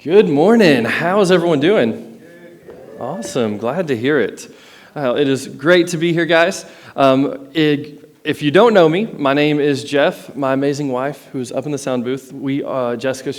Good morning. How's everyone doing? Awesome. Glad to hear it. It is great to be here, guys. If you don't know me, my name is Jeff. My amazing wife, who's up in the sound booth, Jessica,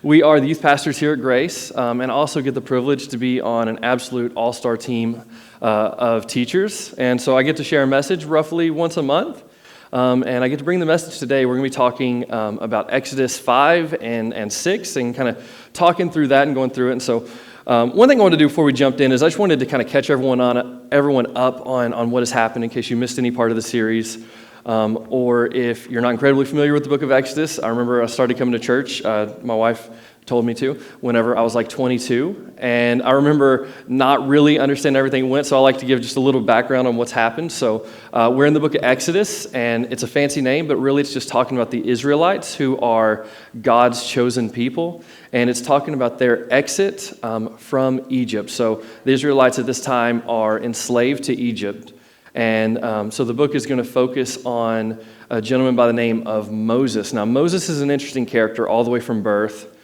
we are the youth pastors here at Grace, and also get the privilege to be on an absolute all-star team of teachers. And so I get to share a message roughly once a month. And I get to bring the message today. We're going to be talking about Exodus 5 and 6 and kind of talking through that and going through it. And so one thing I wanted to do before we jumped in is I just wanted to kind of catch everyone up on what has happened in case you missed any part of the series. Or if you're not incredibly familiar with the book of Exodus, I remember I started coming to church. My wife told me to whenever I was like 22. And I remember not really understanding everything went, so I like to give just a little background on what's happened. So we're in the book of Exodus, and it's a fancy name, but really it's just talking about the Israelites, who are God's chosen people. And it's talking about their exit from Egypt. So the Israelites at this time are enslaved to Egypt. And so the book is going to focus on a gentleman by the name of Moses. Now, Moses is an interesting character all the way from birth.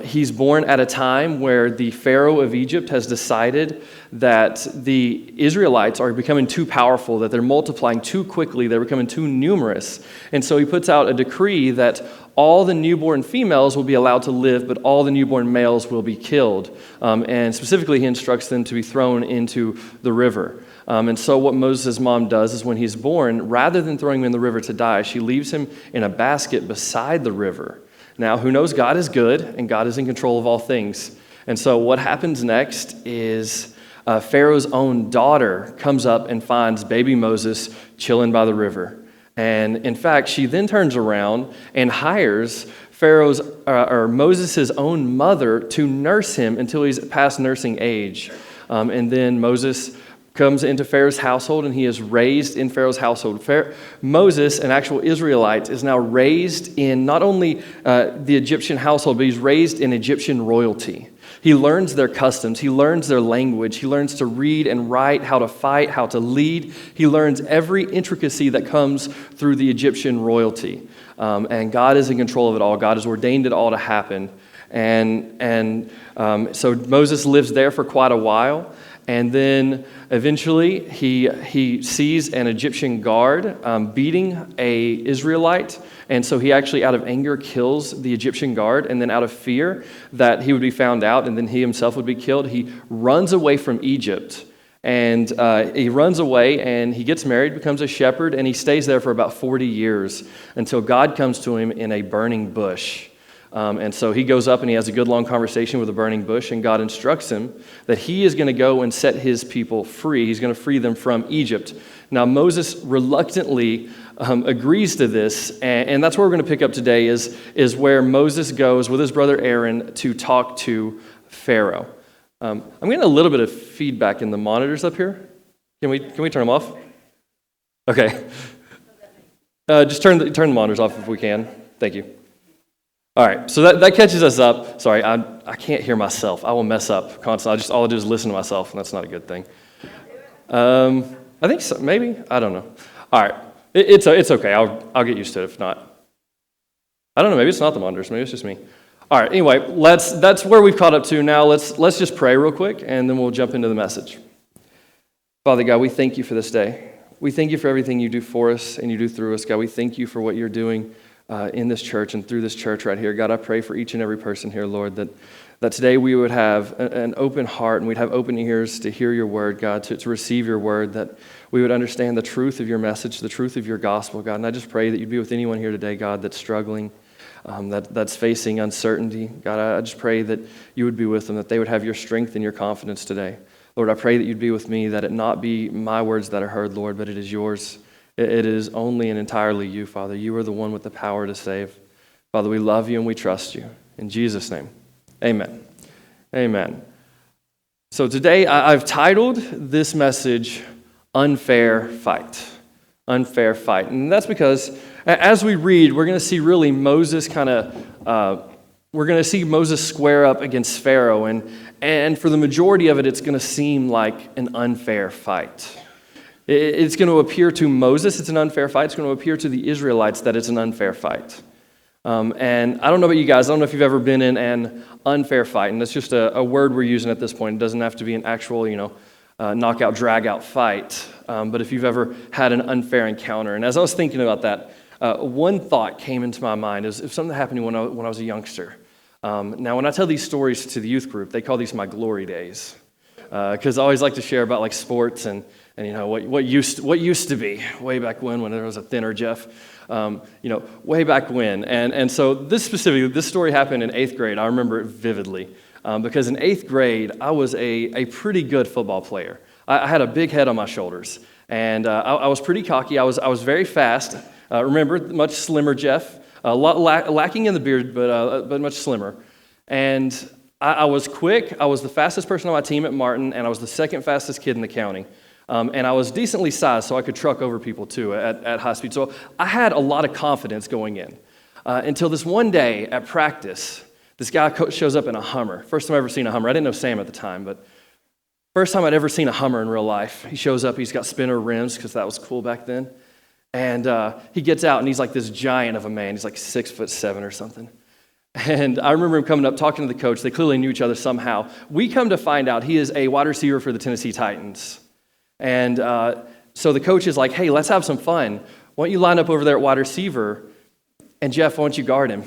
He's born at a time where the Pharaoh of Egypt has decided that the Israelites are becoming too powerful, that they're multiplying too quickly, they're becoming too numerous. And so he puts out a decree that all the newborn females will be allowed to live, but all the newborn males will be killed. And specifically, he instructs them to be thrown into the river. And so what Moses' mom does is when he's born, rather than throwing him in the river to die, she leaves him in a basket beside the river. Now, who knows? God is good, and God is in control of all things. And so what happens next is Pharaoh's own daughter comes up and finds baby Moses chilling by the river. And in fact, she then turns around and hires Moses' own mother to nurse him until he's past nursing age. And then Moses comes into Pharaoh's household, and he is raised in Pharaoh's household. Moses, an actual Israelite, is now raised in not only the Egyptian household, but he's raised in Egyptian royalty. He learns their customs. He learns their language. He learns to read and write, how to fight, how to lead. He learns every intricacy that comes through the Egyptian royalty. And God is in control of it all. God has ordained it all to happen. And so Moses lives there for quite a while. And then eventually he sees an Egyptian guard beating an Israelite. And so he actually, out of anger, kills the Egyptian guard. And then out of fear that he would be found out and then he himself would be killed, he runs away from Egypt. And he runs away and he gets married, becomes a shepherd, and he stays there for about 40 years until God comes to him in a burning bush. And so he goes up and he has a good long conversation with a burning bush, and God instructs him that he is going to go and set his people free. He's going to free them from Egypt. Now, Moses reluctantly agrees to this, and that's where we're going to pick up today is where Moses goes with his brother Aaron to talk to Pharaoh. I'm getting a little bit of feedback in the monitors up here. Can we turn them off? Okay. Just turn the monitors off if we can. Thank you. All right, so that catches us up. Sorry, I can't hear myself. I will mess up constantly. All I do is listen to myself, and that's not a good thing. I think so, maybe. I don't know. All right, it's okay. I'll get used to it if not. I don't know. Maybe it's not the monitors. Maybe it's just me. All right. Anyway, that's where we've caught up to now. Let's just pray real quick, and then we'll jump into the message. Father God, we thank you for this day. We thank you for everything you do for us and you do through us. God, we thank you for what you're doing in this church and through this church right here. God, I pray for each and every person here, Lord, that today we would have an open heart and we'd have open ears to hear your word, God, to receive your word, that we would understand the truth of your message, the truth of your gospel, God. And I just pray that you'd be with anyone here today, God, that's struggling, that's facing uncertainty. God, I just pray that you would be with them, that they would have your strength and your confidence today. Lord, I pray that you'd be with me, that it not be my words that are heard, Lord, but it is yours. It is only and entirely you, Father. You are the one with the power to save. Father, we love you and we trust you. In Jesus' name, amen. Amen. So today I've titled this message, Unfair Fight. Unfair Fight. And that's because as we read, we're going to see really Moses we're going to see Moses square up against Pharaoh. And for the majority of it, it's going to seem like an unfair fight. It's going to appear to Moses it's an unfair fight. It's going to appear to the Israelites that it's an unfair fight. And I don't know about you guys, I don't know if you've ever been in an unfair fight, and that's just a word we're using at this point. It doesn't have to be an actual, knockout, drag-out fight, but if you've ever had an unfair encounter. And as I was thinking about that, one thought came into my mind. Is something that happened to me when I was a youngster. Now, when I tell these stories to the youth group, they call these my glory days, because I always like to share about like sports and what used to be way back when there was a thinner Jeff, way back when. And so this story happened in 8th grade. I remember it vividly because in 8th grade I was a pretty good football player. I had a big head on my shoulders, and I was pretty cocky. I was very fast. Remember, much slimmer Jeff, a lot lacking in the beard, but much slimmer. And I was quick. I was the fastest person on my team at Martin, and I was the second fastest kid in the county. And I was decently sized, so I could truck over people too at high speed. So I had a lot of confidence going in until this one day at practice, this guy shows up in a Hummer. First time I ever seen a Hummer. I didn't know Sam at the time, but first time I'd ever seen a Hummer in real life. He shows up. He's got spinner rims because that was cool back then. And he gets out, and he's like this giant of a man. He's like 6'7" or something. And I remember him coming up, talking to the coach. They clearly knew each other somehow. We come to find out he is a wide receiver for the Tennessee Titans. And so the coach is like, hey, let's have some fun. Why don't you line up over there at wide receiver? And Jeff, why don't you guard him?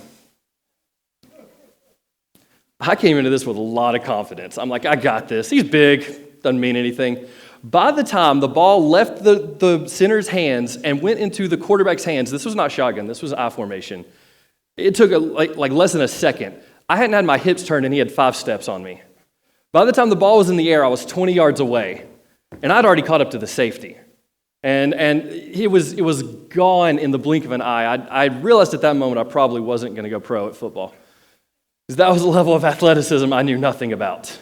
I came into this with a lot of confidence. I'm like, I got this. He's big. Doesn't mean anything. By the time the ball left the center's hands and went into the quarterback's hands, this was not shotgun. This was I formation. It took like less than a second. I hadn't had my hips turned, and he had 5 steps on me. By the time the ball was in the air, I was 20 yards away. And I'd already caught up to the safety. And it was gone in the blink of an eye. I realized at that moment I probably wasn't going to go pro at football, because that was a level of athleticism I knew nothing about.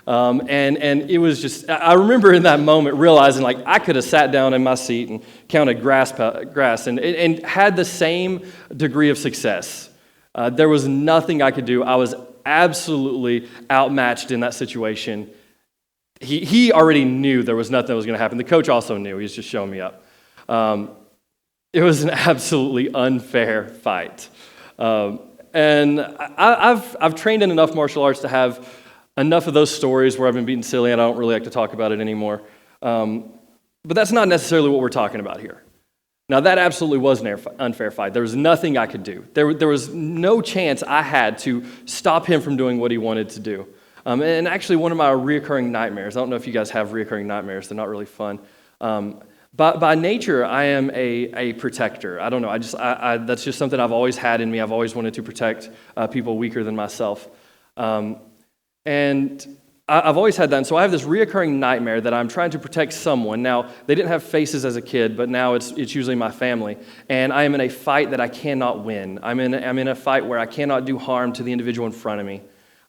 And it was just, I remember in that moment realizing like I could have sat down in my seat and counted grass and had the same degree of success. There was nothing I could do. I was absolutely outmatched in that situation. He already knew there was nothing that was going to happen. The coach also knew. He was just showing me up. It was an absolutely unfair fight. And I've trained in enough martial arts to have enough of those stories where I've been beaten silly, and I don't really like to talk about it anymore. But that's not necessarily what we're talking about here. Now, that absolutely was an unfair fight. There was nothing I could do. There was no chance I had to stop him from doing what he wanted to do. And actually, one of my reoccurring nightmares, I don't know if you guys have reoccurring nightmares. They're not really fun. By nature, I am a protector. I don't know. That's just something I've always had in me. I've always wanted to protect people weaker than myself. And I've always had that. And so I have this reoccurring nightmare that I'm trying to protect someone. Now, they didn't have faces as a kid, but now it's usually my family. And I am in a fight that I cannot win. I'm in a fight where I cannot do harm to the individual in front of me.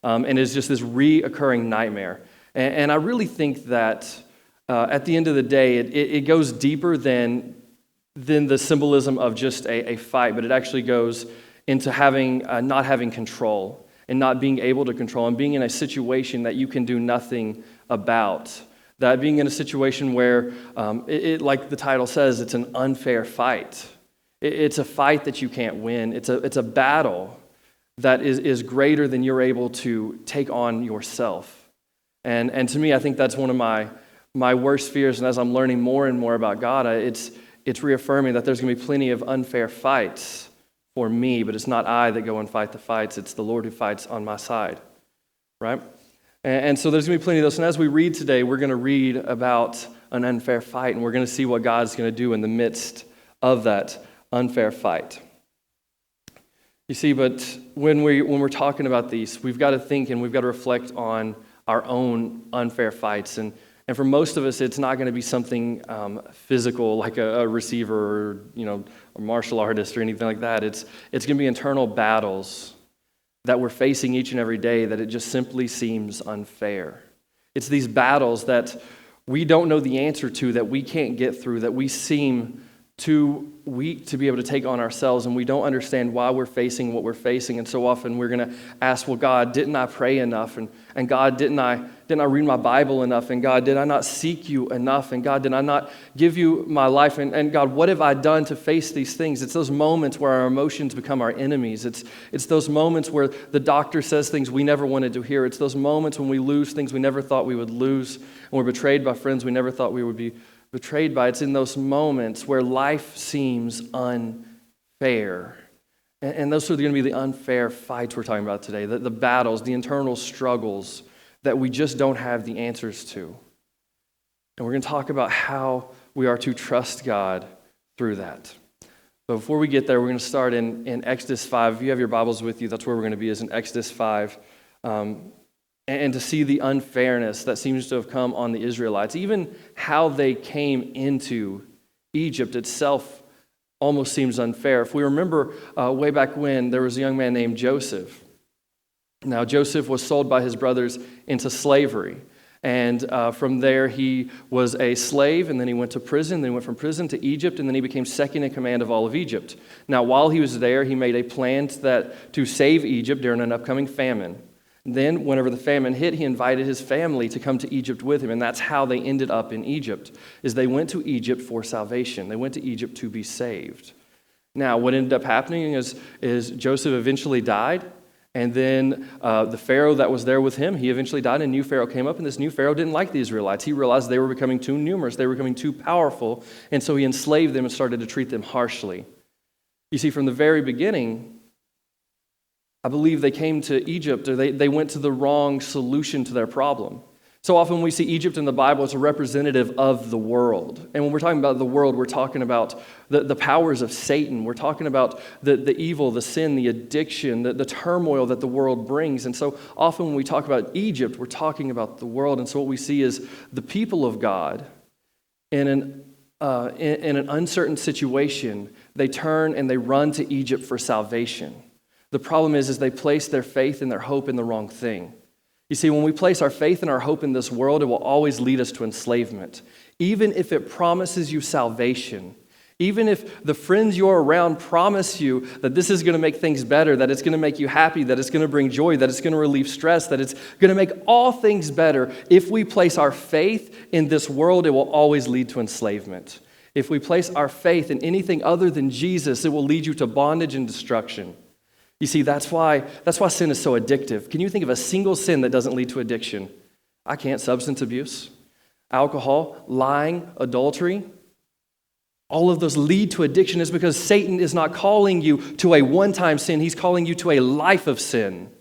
And it's just this reoccurring nightmare. And I really think that at the end of the day, it goes deeper than the symbolism of just a fight, but it actually goes into not having control and not being able to control and being in a situation that you can do nothing about. That being in a situation where, like the title says, it's an unfair fight. It's a fight that you can't win. It's a battle that is greater than you're able to take on yourself. And to me, I think that's one of my worst fears. And as I'm learning more and more about God, it's reaffirming that there's going to be plenty of unfair fights for me, but it's not I that go and fight the fights. It's the Lord who fights on my side, right? And so there's going to be plenty of those. And as we read today, we're going to read about an unfair fight, and we're going to see what God's going to do in the midst of that unfair fight. You see, but when we're talking about these, we've got to think and we've got to reflect on our own unfair fights. And for most of us, it's not going to be something physical like a receiver or a martial artist or anything like that. It's going to be internal battles that we're facing each and every day that it just simply seems unfair. It's these battles that we don't know the answer to, that we can't get through, that we seem too weak to be able to take on ourselves, and we don't understand why we're facing what we're facing. And so often we're going to ask, well, God, didn't I pray enough? And God, didn't I read my Bible enough? And God, did I not seek you enough? And God, did I not give you my life? And God, what have I done to face these things? It's those moments where our emotions become our enemies. It's those moments where the doctor says things we never wanted to hear. It's those moments when we lose things we never thought we would lose, and we're betrayed by friends we never thought we would be betrayed by. It's in those moments where life seems unfair. And those are going to be the unfair fights we're talking about today, the battles, the internal struggles that we just don't have the answers to. And we're going to talk about how we are to trust God through that. But before we get there, we're going to start in Exodus 5. If you have your Bibles with you, that's where we're going to be, is in Exodus 5. And to see the unfairness that seems to have come on the Israelites. Even how they came into Egypt itself almost seems unfair. If we remember way back when, there was a young man named Joseph. Now, Joseph was sold by his brothers into slavery. And from there, he was a slave, and then he went to prison. Then he went from prison to Egypt, and then he became second in command of all of Egypt. Now, while he was there, he made a plan to save Egypt during an upcoming famine. Then, whenever the famine hit, he invited his family to come to Egypt with him, and that's how they ended up in Egypt, is they went to Egypt for salvation. They went to Egypt to be saved. Now, what ended up happening is Joseph eventually died, and then the Pharaoh that was there with him, he eventually died, and a new Pharaoh came up, and this new Pharaoh didn't like the Israelites. He realized they were becoming too numerous, they were becoming too powerful, and so he enslaved them and started to treat them harshly. You see, from the very beginning, I believe they came to Egypt, or they went to the wrong solution to their problem. So often we see Egypt in the Bible as a representative of the world. And when we're talking about the world, we're talking about the powers of Satan. We're talking about the evil, the sin, the addiction, the turmoil that the world brings. And so often when we talk about Egypt, we're talking about the world. And so what we see is the people of God in an uncertain situation, they turn and they run to Egypt for salvation. The problem is they place their faith and their hope in the wrong thing. You see, when we place our faith and our hope in this world, it will always lead us to enslavement. Even if it promises you salvation, even if the friends you're around promise you that this is going to make things better, that it's going to make you happy, that it's going to bring joy, that it's going to relieve stress, that it's going to make all things better, if we place our faith in this world, it will always lead to enslavement. If we place our faith in anything other than Jesus, it will lead you to bondage and destruction. You see, that's why sin is so addictive. Can you think of a single sin that doesn't lead to addiction? I can't. Substance abuse, alcohol, lying, adultery. All of those lead to addiction is because Satan is not calling you to a one-time sin. He's calling you to a life of sin.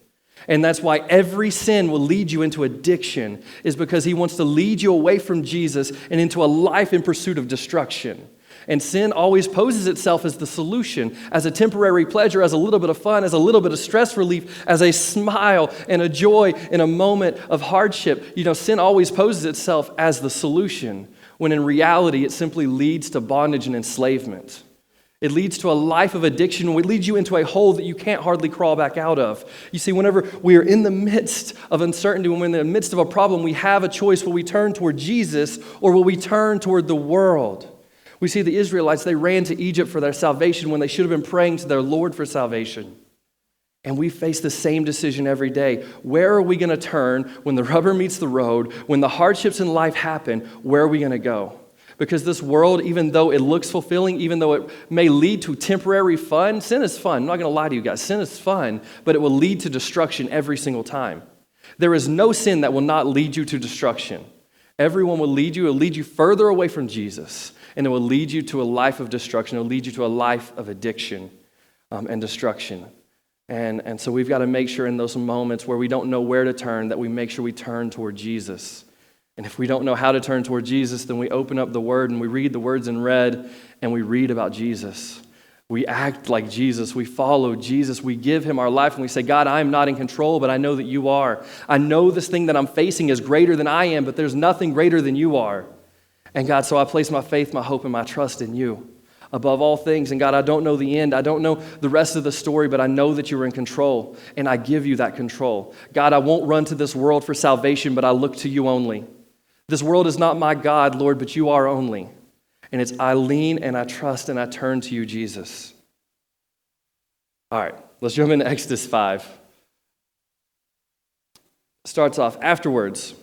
And that's why every sin will lead you into addiction, is because he wants to lead you away from Jesus and into a life in pursuit of destruction. And sin always poses itself as the solution, as a temporary pleasure, as a little bit of fun, as a little bit of stress relief, as a smile and a joy in a moment of hardship. You know, sin always poses itself as the solution, when in reality it simply leads to bondage and enslavement. It leads to a life of addiction. It leads you into a hole that you can't hardly crawl back out of. You see, whenever we are in the midst of uncertainty, when we're in the midst of a problem, we have a choice. Will we turn toward Jesus, or will we turn toward the world? We see the Israelites, they ran to Egypt for their salvation when they should have been praying to their Lord for salvation. And we face the same decision every day. Where are we going to turn when the rubber meets the road, when the hardships in life happen? Where are we going to go? Because this world, even though it looks fulfilling, even though it may lead to temporary fun, sin is fun. I'm not going to lie to you guys. Sin is fun, but it will lead to destruction every single time. There is no sin that will not lead you to destruction. Everyone will lead you. It will lead you further away from Jesus. And it will lead you to a life of destruction. It will lead you to a life of addiction and destruction. And so we've got to make sure in those moments where we don't know where to turn, that we make sure we turn toward Jesus. And if we don't know how to turn toward Jesus, then we open up the Word and we read the words in red and we read about Jesus. We act like Jesus. We follow Jesus. We give him our life and we say, God, I'm not in control, but I know that you are. I know this thing that I'm facing is greater than I am, but there's nothing greater than you are. And God, so I place my faith, my hope, and my trust in you above all things. And God, I don't know the end. I don't know the rest of the story, but I know that you're in control, and I give you that control. God, I won't run to this world for salvation, but I look to you only. This world is not my God, Lord, but you are only. And it's I lean and I trust and I turn to you, Jesus. All right, let's jump into Exodus 5. Starts off, afterwards,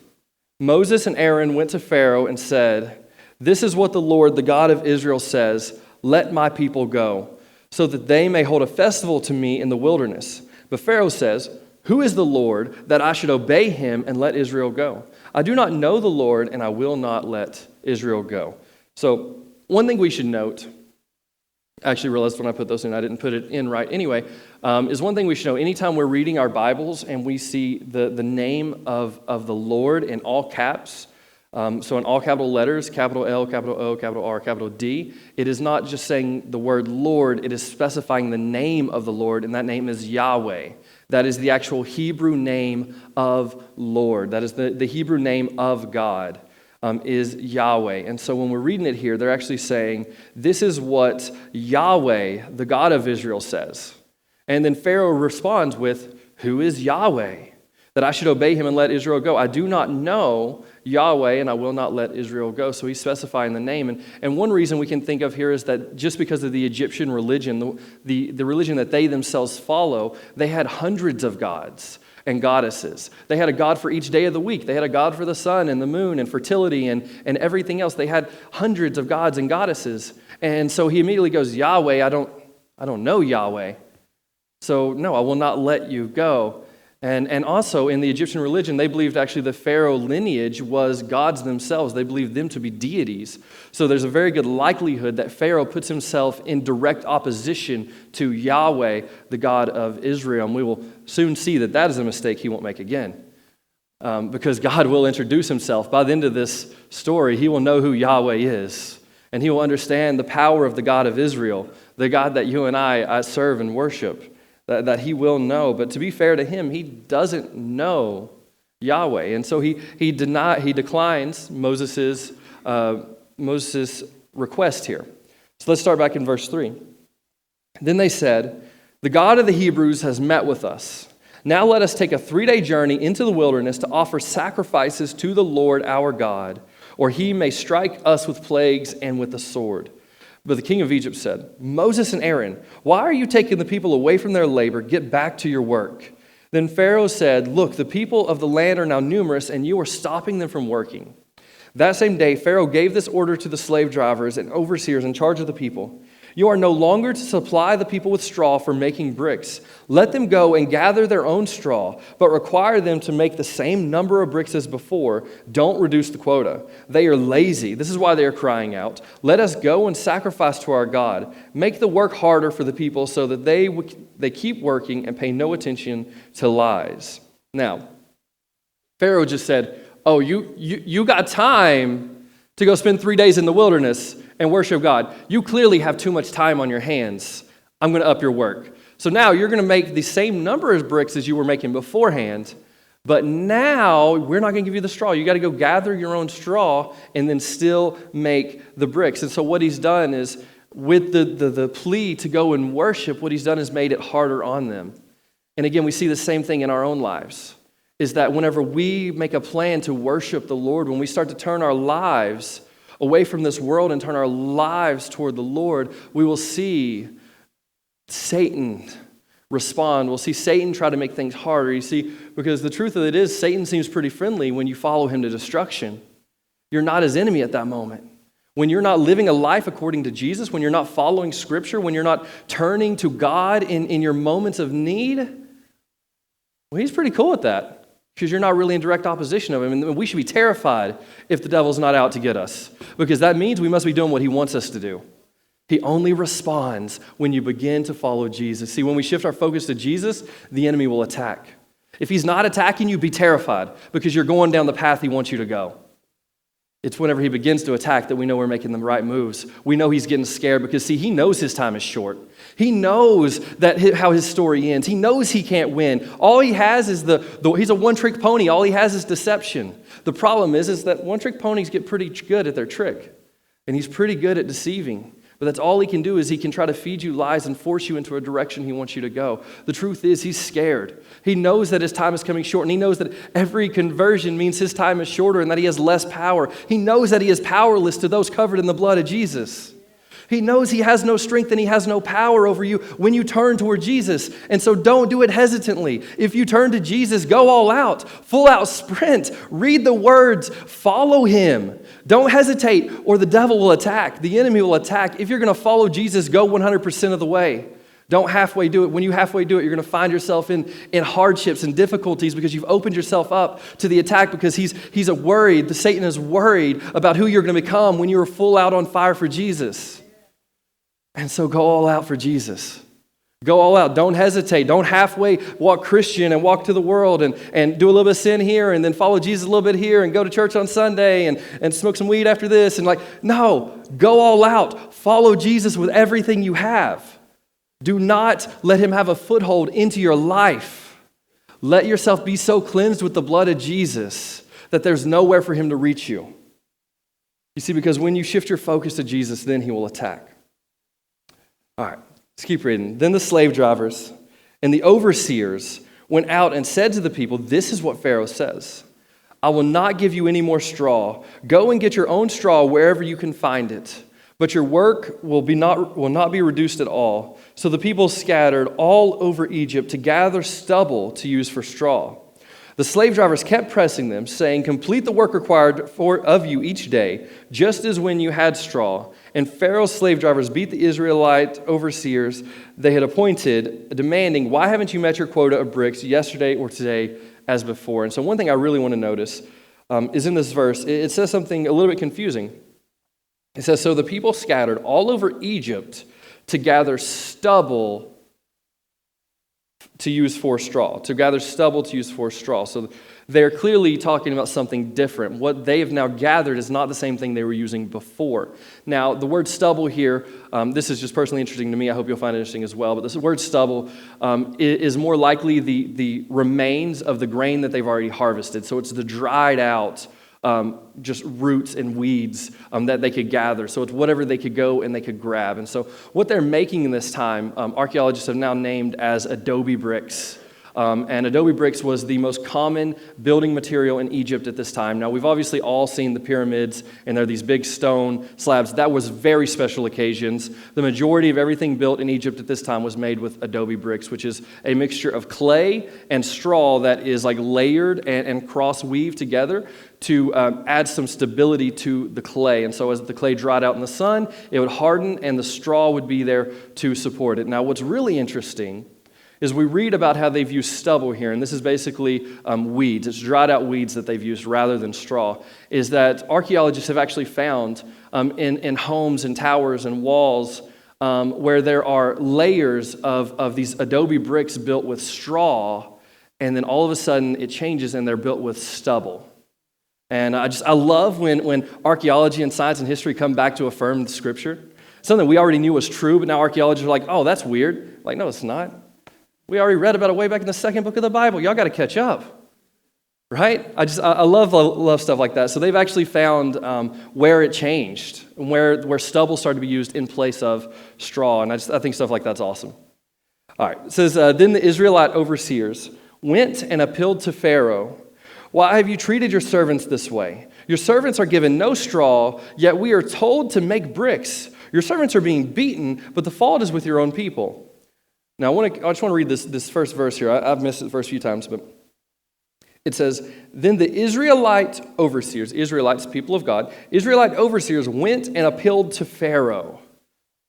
Moses and Aaron went to Pharaoh and said, "This is what the Lord, the God of Israel, says, let my people go, so that they may hold a festival to me in the wilderness." But Pharaoh says, "Who is the Lord that I should obey him and let Israel go? I do not know the Lord, and I will not let Israel go." So one thing we should note, I actually realized when I put those in, I didn't put it in right anyway, is one thing we should know. Anytime we're reading our Bibles and we see the name of the Lord in all caps, so in all capital letters, capital L, capital O, capital R, capital D, it is not just saying the word Lord, it is specifying the name of the Lord, and that name is Yahweh. That is the actual Hebrew name of Lord. That is the Hebrew name of God. Is Yahweh. And so when we're reading it here, they're actually saying, this is what Yahweh, the God of Israel, says. And then Pharaoh responds with, "Who is Yahweh, that I should obey him and let Israel go? I do not know Yahweh, and I will not let Israel go." So he's specifying the name. And one reason we can think of here is that just because of the Egyptian religion, the religion that they themselves follow, they had hundreds of gods and goddesses. They had a god for each day of the week. They had a god for the sun and the moon and fertility and everything else. They had hundreds of gods and goddesses. And so he immediately goes, "Yahweh, I don't know Yahweh. So no, I will not let you go." And also in the Egyptian religion, they believed actually the Pharaoh lineage was gods themselves. They believed them to be deities. So there's a very good likelihood that Pharaoh puts himself in direct opposition to Yahweh, the God of Israel. And we will soon see that that is a mistake he won't make again. Because God will introduce himself. By the end of this story, he will know who Yahweh is. And he will understand the power of the God of Israel, the God that you and I serve and worship. That he will know. But to be fair to him, he doesn't know Yahweh. And so he declines Moses' request here. So let's start back in verse 3. Then they said, "The God of the Hebrews has met with us. Now let us take a 3-day journey into the wilderness to offer sacrifices to the Lord our God, or he may strike us with plagues and with the sword." But the king of Egypt said, "Moses and Aaron, why are you taking the people away from their labor? Get back to your work." Then Pharaoh said, "Look, the people of the land are now numerous, and you are stopping them from working." That same day, Pharaoh gave this order to the slave drivers and overseers in charge of the people: "You are no longer to supply the people with straw for making bricks. Let them go and gather their own straw, but require them to make the same number of bricks as before. Don't reduce the quota. They are lazy. This is why they are crying out. Let us go and sacrifice to our God. Make the work harder for the people so that they keep working and pay no attention to lies." Now, Pharaoh just said, "Oh, you got time to go spend 3 days in the wilderness and worship God. You clearly have too much time on your hands. I'm going to up your work. So now you're going to make the same number of bricks as you were making beforehand, but now we're not going to give you the straw. You got to go gather your own straw and then still make the bricks." And so what he's done is, with the plea to go and worship, what he's done is made it harder on them. And again, we see the same thing in our own lives, is that whenever we make a plan to worship the Lord, when we start to turn our lives away from this world and turn our lives toward the Lord, we will see Satan respond. We'll see Satan try to make things harder. You see, because the truth of it is, Satan seems pretty friendly when you follow him to destruction. You're not his enemy at that moment. When you're not living a life according to Jesus, when you're not following Scripture, when you're not turning to God in your moments of need, well, he's pretty cool with that. Because you're not really in direct opposition of him. And we should be terrified if the devil's not out to get us. Because that means we must be doing what he wants us to do. He only responds when you begin to follow Jesus. See, when we shift our focus to Jesus, the enemy will attack. If he's not attacking you, be terrified because you're going down the path he wants you to go. It's whenever he begins to attack that we know we're making the right moves. We know he's getting scared because, see, he knows his time is short. He knows how his story ends. He knows he can't win. All he has is he's a one-trick pony. All he has is deception. The problem is that one-trick ponies get pretty good at their trick. And he's pretty good at deceiving. But that's all he can do, is he can try to feed you lies and force you into a direction he wants you to go. The truth is, he's scared. He knows that his time is coming short, and he knows that every conversion means his time is shorter and that he has less power. He knows that he is powerless to those covered in the blood of Jesus. He knows he has no strength and he has no power over you when you turn toward Jesus. And so don't do it hesitantly. If you turn to Jesus, go all out, full out sprint, read the words, follow him. Don't hesitate or the devil will attack. The enemy will attack. If you're going to follow Jesus, go 100% of the way. Don't halfway do it. When you halfway do it, you're going to find yourself in hardships and difficulties because you've opened yourself up to the attack, because he's worried. Satan is worried about who you're going to become when you're full out on fire for Jesus. And so go all out for Jesus. Go all out. Don't hesitate. Don't halfway walk Christian and walk to the world and do a little bit of sin here and then follow Jesus a little bit here and go to church on Sunday and smoke some weed after this. And no, go all out. Follow Jesus with everything you have. Do not let him have a foothold into your life. Let yourself be so cleansed with the blood of Jesus that there's nowhere for him to reach you. You see, because when you shift your focus to Jesus, then he will attack. All right, let's keep reading. Then the slave drivers and the overseers went out and said to the people, "This is what Pharaoh says. I will not give you any more straw. Go and get your own straw wherever you can find it. But your work will not be reduced at all." So the people scattered all over Egypt to gather stubble to use for straw. The slave drivers kept pressing them, saying, "Complete the work required of you each day, just as when you had straw." And Pharaoh's slave drivers beat the Israelite overseers they had appointed, demanding, "Why haven't you met your quota of bricks yesterday or today as before?" And so one thing I really want to notice is in this verse, it says something a little bit confusing. It says, "So the people scattered all over Egypt to gather stubble to use for straw." To gather stubble to use for straw. So they're clearly talking about something different. What they have now gathered is not the same thing they were using before. Now, the word stubble here, this is just personally interesting to me. I hope you'll find it interesting as well. But this word stubble is more likely the remains of the grain that they've already harvested. So it's the dried out just roots and weeds that they could gather. So it's whatever they could go and they could grab. And so what they're making in this time, archaeologists have now named as Adobe Bricks. And Adobe Bricks was the most common building material in Egypt at this time. Now, we've obviously all seen the pyramids, and they're these big stone slabs. That was very special occasions. The majority of everything built in Egypt at this time was made with Adobe Bricks, which is a mixture of clay and straw that is layered and cross-weaved together to add some stability to the clay. And so as the clay dried out in the sun, it would harden, and the straw would be there to support it. Now, what's really interesting is we read about how they've used stubble here, and this is basically weeds. It's dried out weeds that they've used rather than straw, is that archaeologists have actually found in homes and towers and walls where there are layers of these Adobe bricks built with straw, and then all of a sudden it changes and they're built with stubble. And I love when archaeology and science and history come back to affirm the scripture. Something we already knew was true, but now archaeologists are like, "Oh, that's weird." Like, no, it's not. We already read about it way back in the second book of the Bible. Y'all got to catch up, right? I love stuff like that. So they've actually found where it changed, where stubble started to be used in place of straw, and I think stuff like that's awesome. All right, it says, "Then the Israelite overseers went and appealed to Pharaoh. 'Why have you treated your servants this way? Your servants are given no straw, yet we are told to make bricks. Your servants are being beaten, but the fault is with your own people.'" Now, I just want to read this first verse here. I've missed it the first few times, but it says, "Then the Israelite overseers," Israelites, people of God, Israelite overseers went and appealed to Pharaoh.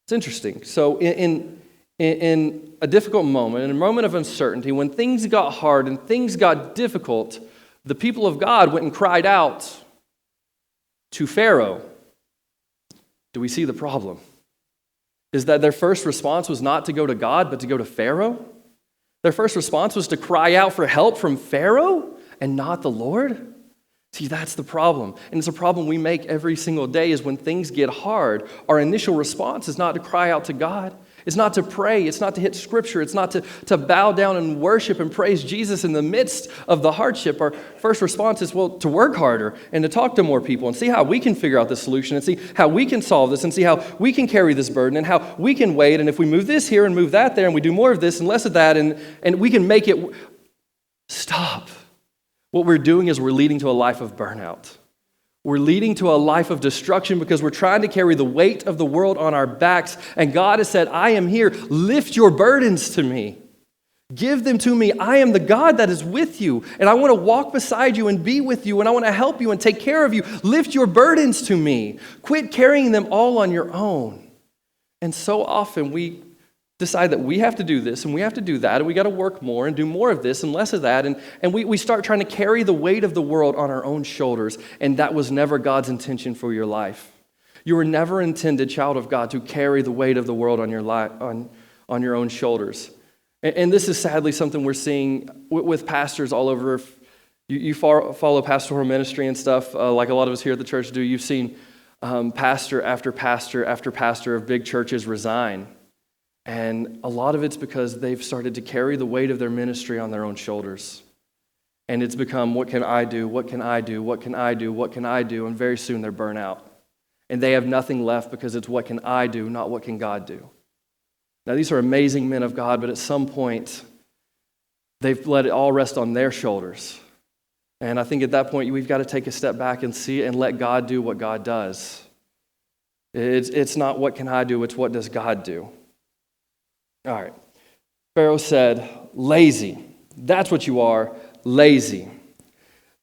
It's interesting. So in a difficult moment, in a moment of uncertainty, when things got hard and things got difficult, the people of God went and cried out to Pharaoh. Do we see the problem? Is that their first response was not to go to God, but to go to Pharaoh? Their first response was to cry out for help from Pharaoh and not the Lord? See, that's the problem. And it's a problem we make every single day, is when things get hard, our initial response is not to cry out to God. It's not to pray. It's not to hit scripture. It's not to bow down and worship and praise Jesus in the midst of the hardship. Our first response is, well, to work harder and to talk to more people and see how we can figure out the solution and see how we can solve this and see how we can carry this burden and how we can wait. And if we move this here and move that there and we do more of this and less of that and we can make it. Stop. What we're doing is we're leading to a life of burnout. We're leading to a life of destruction because we're trying to carry the weight of the world on our backs. And God has said, I am here. Lift your burdens to me. Give them to me. I am the God that is with you. And I want to walk beside you and be with you. And I want to help you and take care of you. Lift your burdens to me. Quit carrying them all on your own. And so often we decide that we have to do this and we have to do that and we got to work more and do more of this and less of that and we start trying to carry the weight of the world on our own shoulders, and that was never God's intention for your life. You were never intended, child of God, to carry the weight of the world on your life on your own shoulders. And this is sadly something we're seeing with pastors all over. If you follow pastoral ministry and stuff like a lot of us here at the church do. You've seen pastor after pastor after pastor of big churches resign. And a lot of it's because they've started to carry the weight of their ministry on their own shoulders. And it's become, what can I do? What can I do? What can I do? What can I do? And very soon they're burnt out. And they have nothing left because it's what can I do, not what can God do. Now, these are amazing men of God, but at some point, they've let it all rest on their shoulders. And I think at that point, we've got to take a step back and see and let God do what God does. It's not what can I do, it's what does God do. All right. Pharaoh said, lazy. That's what you are, lazy.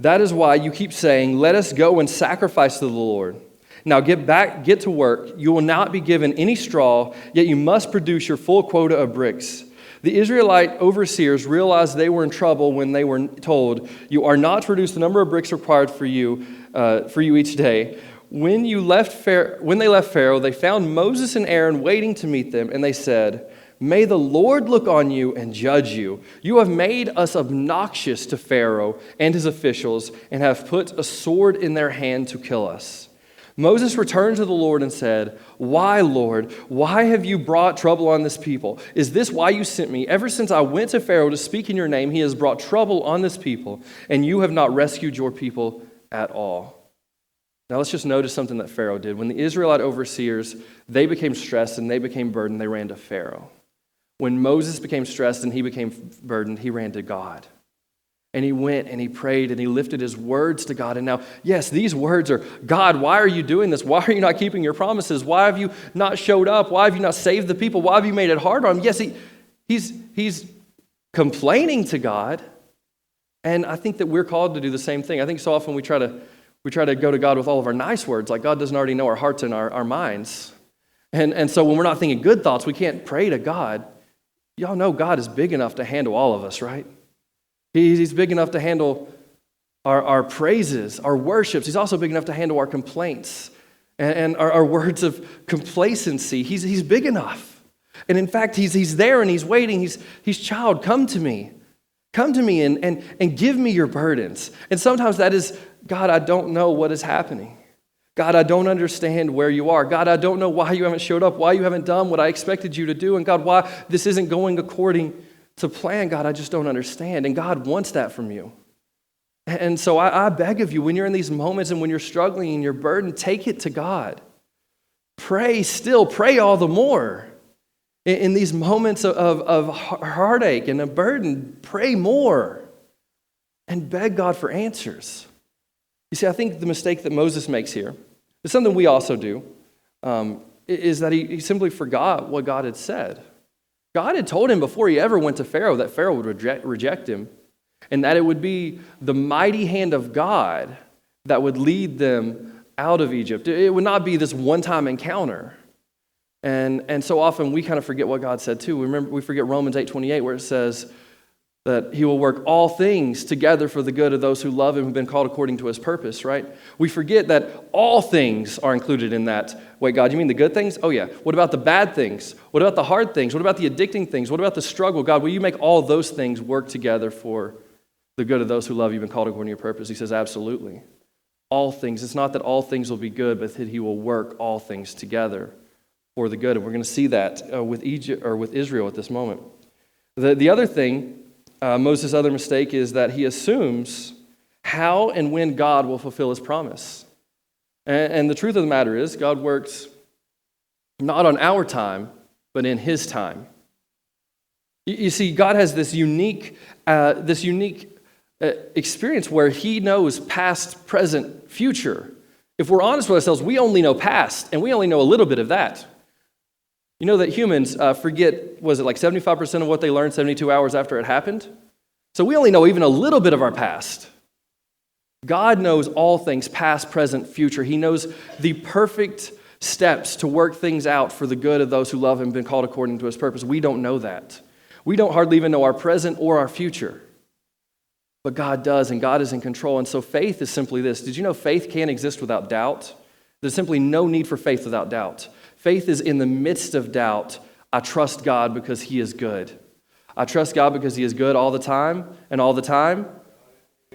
That is why you keep saying, let us go and sacrifice to the Lord. Now get to work. You will not be given any straw, yet you must produce your full quota of bricks. The Israelite overseers realized they were in trouble when they were told, you are not to produce the number of bricks required for you each day. When they left Pharaoh, they found Moses and Aaron waiting to meet them, and they said, may the Lord look on you and judge you. You have made us obnoxious to Pharaoh and his officials and have put a sword in their hand to kill us. Moses returned to the Lord and said, why, Lord? Why have you brought trouble on this people? Is this why you sent me? Ever since I went to Pharaoh to speak in your name, he has brought trouble on this people, and you have not rescued your people at all. Now let's just notice something that Pharaoh did. When the Israelite overseers, they became stressed and they became burdened, they ran to Pharaoh. When Moses became stressed and he became burdened, he ran to God. And he went and he prayed and he lifted his words to God. And now, yes, these words are, God, why are you doing this? Why are you not keeping your promises? Why have you not showed up? Why have you not saved the people? Why have you made it hard on him? Yes, he's complaining to God. And I think that we're called to do the same thing. I think so often we try to go to God with all of our nice words, like God doesn't already know our hearts and our minds. And so when we're not thinking good thoughts, we can't pray to God. Y'all know God is big enough to handle all of us, right? He's big enough to handle our praises, our worships. He's also big enough to handle our complaints and our words of complacency. He's big enough. And in fact, he's there and he's waiting. He's child, come to me. Come to me and give me your burdens. And sometimes that is, God, I don't know what is happening. God, I don't understand where you are. God, I don't know why you haven't showed up, why you haven't done what I expected you to do. And God, why this isn't going according to plan. God, I just don't understand. And God wants that from you. And so I beg of you, when you're in these moments and when you're struggling and you're burdened, take it to God. Pray still, pray all the more. In these moments of heartache and a burden, pray more and beg God for answers. You see, I think the mistake that Moses makes here is something we also do, is that he simply forgot what God had said. God had told him before he ever went to Pharaoh that Pharaoh would reject him, and that it would be the mighty hand of God that would lead them out of Egypt. It would not be this one-time encounter. And so often we kind of forget what God said too. We forget Romans 8:28 where it says that he will work all things together for the good of those who love him and have been called according to his purpose, right? We forget that all things are included in that. Wait, God, you mean the good things? Oh yeah. What about the bad things? What about the hard things? What about the addicting things? What about the struggle? God, will you make all those things work together for the good of those who love you and been called according to your purpose? He says, absolutely. All things. It's not that all things will be good, but that he will work all things together for the good. And we're going to see that with Egypt or with Israel at this moment. The other thing, Moses' other mistake, is that he assumes how and when God will fulfill his promise. And the truth of the matter is, God works not on our time, but in his time. You see, God has this unique experience where he knows past, present, future. If we're honest with ourselves, we only know past, and we only know a little bit of that. You know that humans forget, was it like 75% of what they learned 72 hours after it happened? So we only know even a little bit of our past. God knows all things, past, present, future. He knows the perfect steps to work things out for the good of those who love him and been called according to his purpose. We don't know that. We don't hardly even know our present or our future. But God does, and God is in control. And so faith is simply this. Did you know faith can't exist without doubt? There's simply no need for faith without doubt. Faith is in the midst of doubt. I trust God because he is good. I trust God because he is good all the time, and all the time,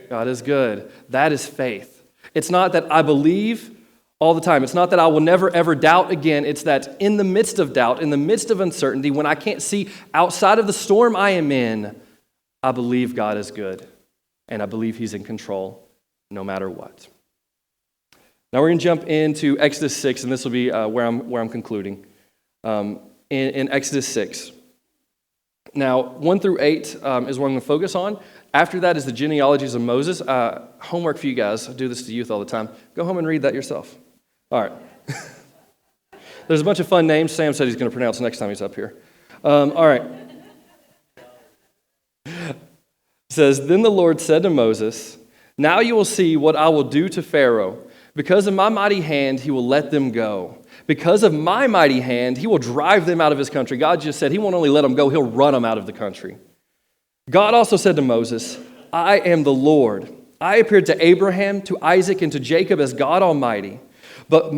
God is good. That is faith. It's not that I believe all the time. It's not that I will never, ever doubt again. It's that in the midst of doubt, in the midst of uncertainty, when I can't see outside of the storm I am in, I believe God is good, and I believe he's in control no matter what. Now we're going to jump into Exodus 6, and this will be where I'm concluding. In Exodus 6. Now, 1 through 8 is what I'm going to focus on. After that is the genealogies of Moses. Homework for you guys. I do this to youth all the time. Go home and read that yourself. All right. There's a bunch of fun names Sam said he's going to pronounce next time he's up here. All right. It says, Then the Lord said to Moses, Now you will see what I will do to Pharaoh. Because of my mighty hand, he will let them go. Because of my mighty hand, he will drive them out of his country. God just said he won't only let them go, he'll run them out of the country. God also said to Moses, I am the Lord. I appeared to Abraham, to Isaac, and to Jacob as God Almighty. But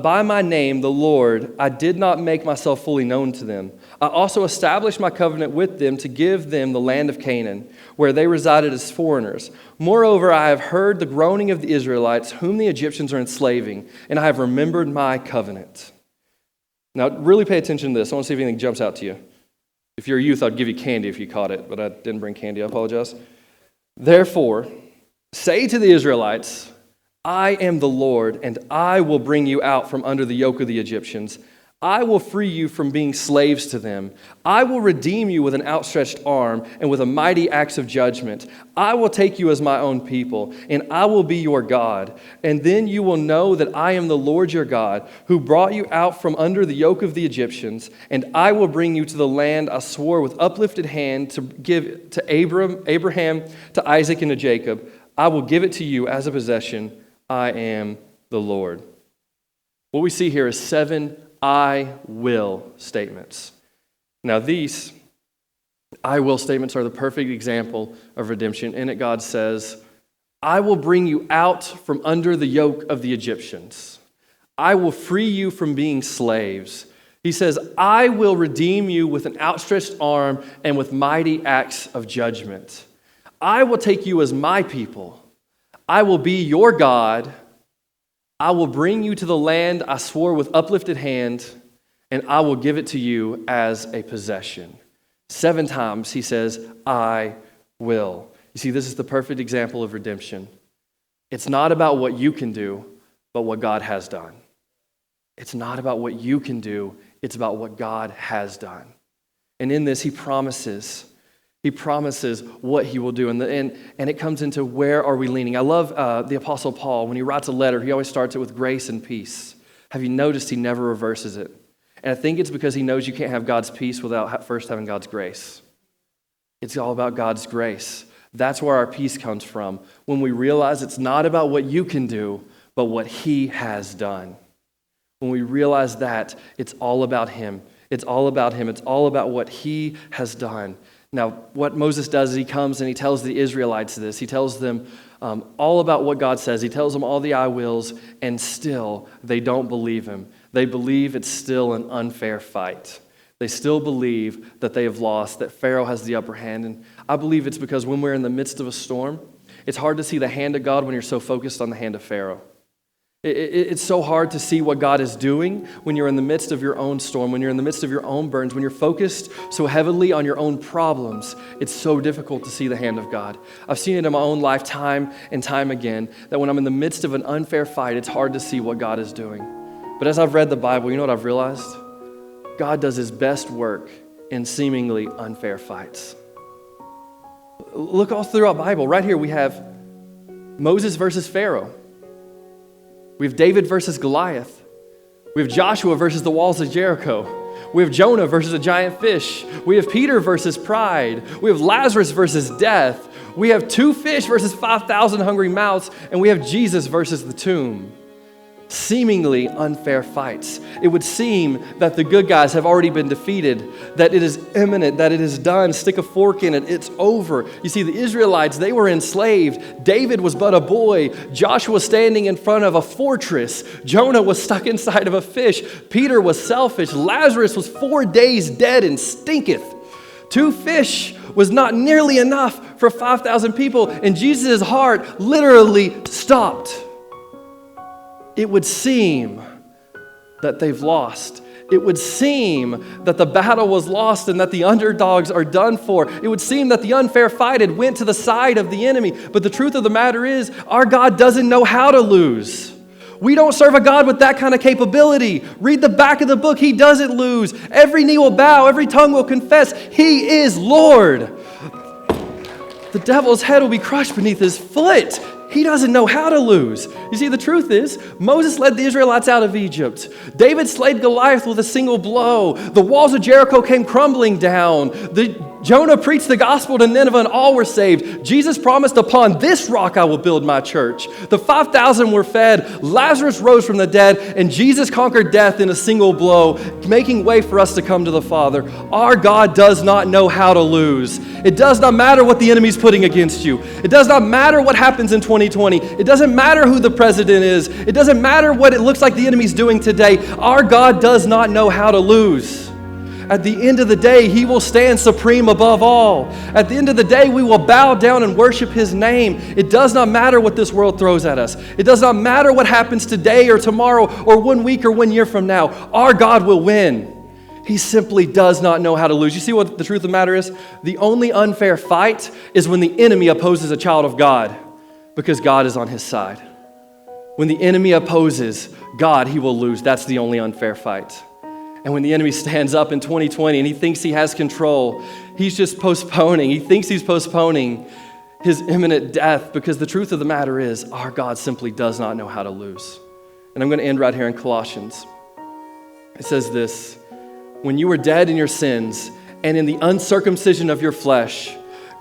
by my name, the Lord, I did not make myself fully known to them. I also established my covenant with them to give them the land of Canaan, where they resided as foreigners. Moreover, I have heard the groaning of the Israelites, whom the Egyptians are enslaving, and I have remembered my covenant. Now, really pay attention to this. I want to see if anything jumps out to you. If you're a youth, I'd give you candy if you caught it, but I didn't bring candy. I apologize. Therefore, say to the Israelites, I am the Lord, and I will bring you out from under the yoke of the Egyptians. I will free you from being slaves to them. I will redeem you with an outstretched arm and with a mighty axe of judgment. I will take you as my own people, and I will be your God. And then you will know that I am the Lord your God, who brought you out from under the yoke of the Egyptians, and I will bring you to the land I swore with uplifted hand to give to Abraham, to Isaac, and to Jacob. I will give it to you as a possession. I am the Lord. What we see here is 7 I will statements. Now these I will statements are the perfect example of redemption. In it, God says, I will bring you out from under the yoke of the Egyptians. I will free you from being slaves. He says, I will redeem you with an outstretched arm and with mighty acts of judgment. I will take you as my people. I will be your God. I will bring you to the land I swore with uplifted hand, and I will give it to you as a possession. 7 times he says, I will. You see, this is the perfect example of redemption. It's not about what you can do, but what God has done. It's not about what you can do, it's about what God has done. And in this, he promises what he will do. And it comes into where are we leaning. I love the Apostle Paul. When he writes a letter, he always starts it with grace and peace. Have you noticed he never reverses it? And I think it's because he knows you can't have God's peace without first having God's grace. It's all about God's grace. That's where our peace comes from. When we realize it's not about what you can do, but what he has done. When we realize that, it's all about him. It's all about him. It's all about what he has done. Now, what Moses does is he comes and he tells the Israelites this. He tells them all about what God says. He tells them all the I wills, and still they don't believe him. They believe it's still an unfair fight. They still believe that they have lost, that Pharaoh has the upper hand. And I believe it's because when we're in the midst of a storm, it's hard to see the hand of God when you're so focused on the hand of Pharaoh. It's so hard to see what God is doing when you're in the midst of your own storm, when you're in the midst of your own burdens, when you're focused so heavily on your own problems. It's so difficult to see the hand of God. I've seen it in my own life time and time again, that when I'm in the midst of an unfair fight, it's hard to see what God is doing. But as I've read the Bible, you know what I've realized? God does his best work in seemingly unfair fights. Look all throughout the Bible. Right here we have Moses versus Pharaoh. We have David versus Goliath. We have Joshua versus the walls of Jericho. We have Jonah versus a giant fish. We have Peter versus pride. We have Lazarus versus death. We have 2 fish versus 5,000 hungry mouths. And we have Jesus versus the tomb. Seemingly unfair fights. It would seem that the good guys have already been defeated, that it is imminent, that it is done. Stick a fork in it, it's over. You see, the Israelites, they were enslaved. David was but a boy. Joshua was standing in front of a fortress. Jonah was stuck inside of a fish. Peter was selfish. Lazarus was 4 days dead and stinketh. 2 fish was not nearly enough for 5,000 people, and Jesus' heart literally stopped. It would seem that they've lost. It would seem that the battle was lost and that the underdogs are done for. It would seem that the unfair fight had went to the side of the enemy. But the truth of the matter is, our God doesn't know how to lose. We don't serve a God with that kind of capability. Read the back of the book. He doesn't lose. Every knee will bow. Every tongue will confess. He is Lord. The devil's head will be crushed beneath his foot. He doesn't know how to lose. You see, the truth is, Moses led the Israelites out of Egypt. David slayed Goliath with a single blow. The walls of Jericho came crumbling down. Jonah preached the gospel to Nineveh and all were saved. Jesus promised, upon this rock I will build my church. The 5,000 were fed. Lazarus rose from the dead, and Jesus conquered death in a single blow, making way for us to come to the Father. Our God does not know how to lose. It does not matter what the enemy's putting against you. It does not matter what happens in 2020. It doesn't matter who the president is. It doesn't matter what it looks like the enemy's doing today. Our God does not know how to lose. At the end of the day, he will stand supreme above all. At the end of the day, we will bow down and worship his name. It does not matter what this world throws at us. It does not matter what happens today or tomorrow or 1 week or 1 year from now. Our God will win. He simply does not know how to lose. You see what the truth of the matter is? The only unfair fight is when the enemy opposes a child of God, because God is on his side. When the enemy opposes God, he will lose. That's the only unfair fight. And when the enemy stands up in 2020 and he thinks he has control, he's just postponing. He thinks he's postponing his imminent death, because the truth of the matter is, our God simply does not know how to lose. And I'm going to end right here in Colossians. It says this: when you were dead in your sins and in the uncircumcision of your flesh,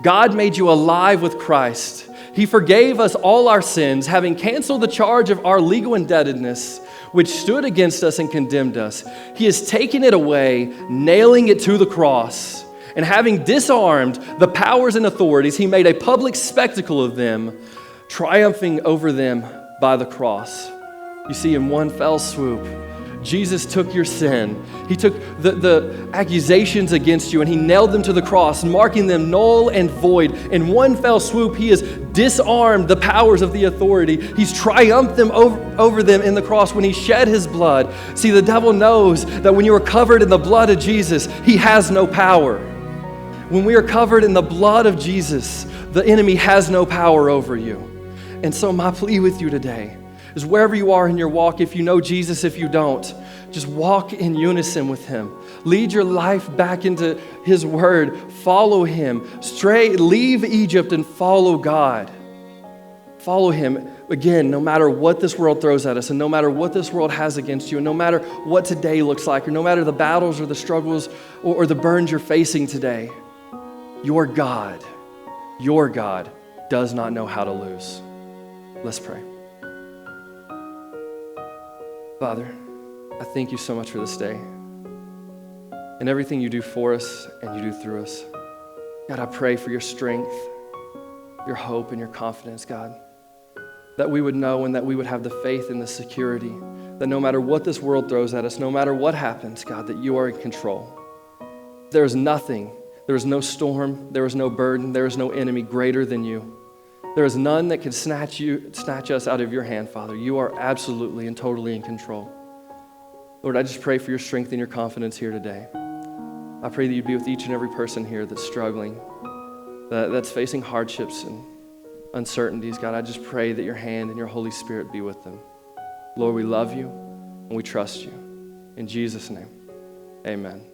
God made you alive with Christ. He forgave us all our sins, having canceled the charge of our legal indebtedness, which stood against us and condemned us. He has taken it away, nailing it to the cross. And having disarmed the powers and authorities, he made a public spectacle of them, triumphing over them by the cross. You see, in one fell swoop, Jesus took your sin. He took the accusations against you and he nailed them to the cross, marking them null and void. In one fell swoop, he has disarmed the powers of the authority. He's triumphed them over them in the cross when he shed his blood. See, the devil knows that when you are covered in the blood of Jesus, he has no power. When we are covered in the blood of Jesus, the enemy has no power over you. And so my plea with you today is, wherever you are in your walk, if you know Jesus, if you don't, just walk in unison with him. Lead your life back into his word. Follow him. Leave Egypt and follow God. Follow him. Again, no matter what this world throws at us, and no matter what this world has against you, and no matter what today looks like, or no matter the battles or the struggles or the burdens you're facing today, your God does not know how to lose. Let's pray. Father, I thank you so much for this day and everything you do for us and you do through us. God, I pray for your strength, your hope, and your confidence, God, that we would know and that we would have the faith and the security that no matter what this world throws at us, no matter what happens, God, that you are in control. There is nothing, there is no storm, there is no burden, there is no enemy greater than you. There is none that can snatch us out of your hand, Father. You are absolutely and totally in control. Lord, I just pray for your strength and your confidence here today. I pray that you'd be with each and every person here that's struggling, that's facing hardships and uncertainties. God, I just pray that your hand and your Holy Spirit be with them. Lord, we love you and we trust you. In Jesus' name, amen.